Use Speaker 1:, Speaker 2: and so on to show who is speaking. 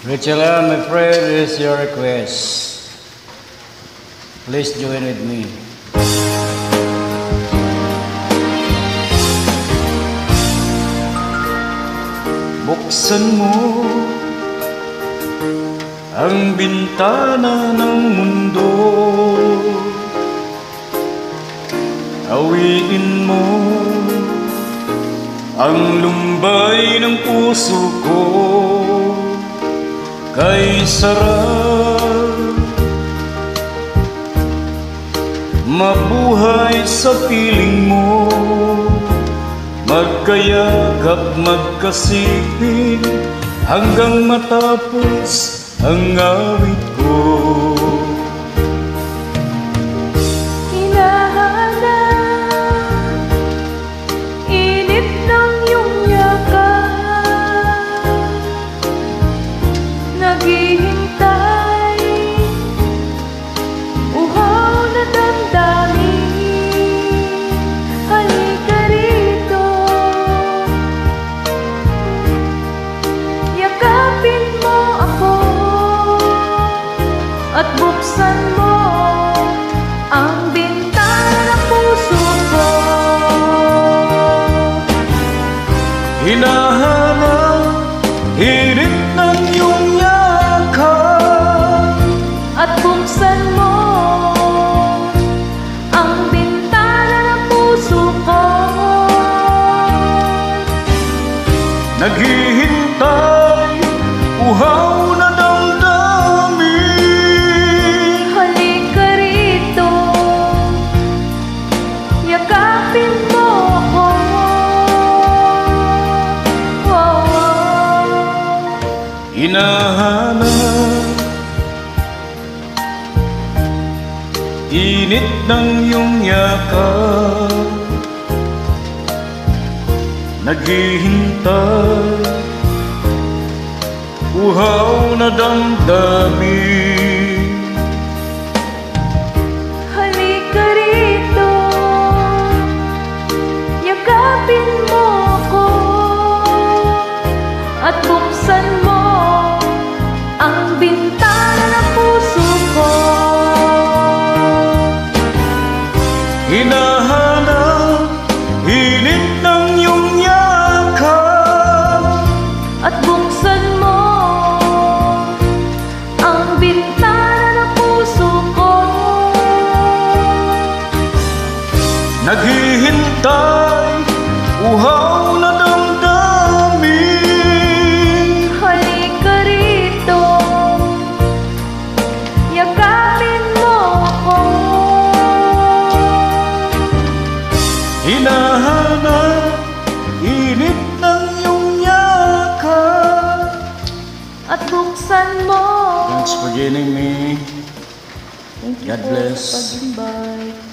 Speaker 1: Rachel, my friend, is your request. Please join with me. Buksan mo ang bintana ng mundo, awiin mo ang lumbay ng puso ko. Kay sarap mabuhay sa piling mo, magkayakap, magkasipin hanggang matapos ang awit ko.
Speaker 2: Naghihintay, uhaw na damdamin, halika rito, yakapin mo ako at buksan mo ang bintana ng puso ko.
Speaker 1: Hinahanap hirit ng iyong
Speaker 2: at buksan mo ang bintana ng puso ko.
Speaker 1: Naghihintay, uhaw na damdamin,
Speaker 2: halika rito, yakapin mo ako.
Speaker 1: Hinahanap init ng iyong yakap, naghihintay, uhaw na damdamin.
Speaker 2: Halika rito, yakapin mo ako at buksan mo ang bintana ng puso ko.
Speaker 1: Hinahanap init ng iyong yakap
Speaker 2: at buksan mo ang bintana ng puso ko.
Speaker 1: Naghihintay, uhaw na damdamin.
Speaker 2: Halika rito, yakapin mo ako.
Speaker 1: Hinahanap init ng iyong yakap
Speaker 2: At buksan mo.
Speaker 1: Thanks for joining me.
Speaker 2: Thank you
Speaker 1: God
Speaker 2: po
Speaker 1: bless.
Speaker 2: sa pag-invite.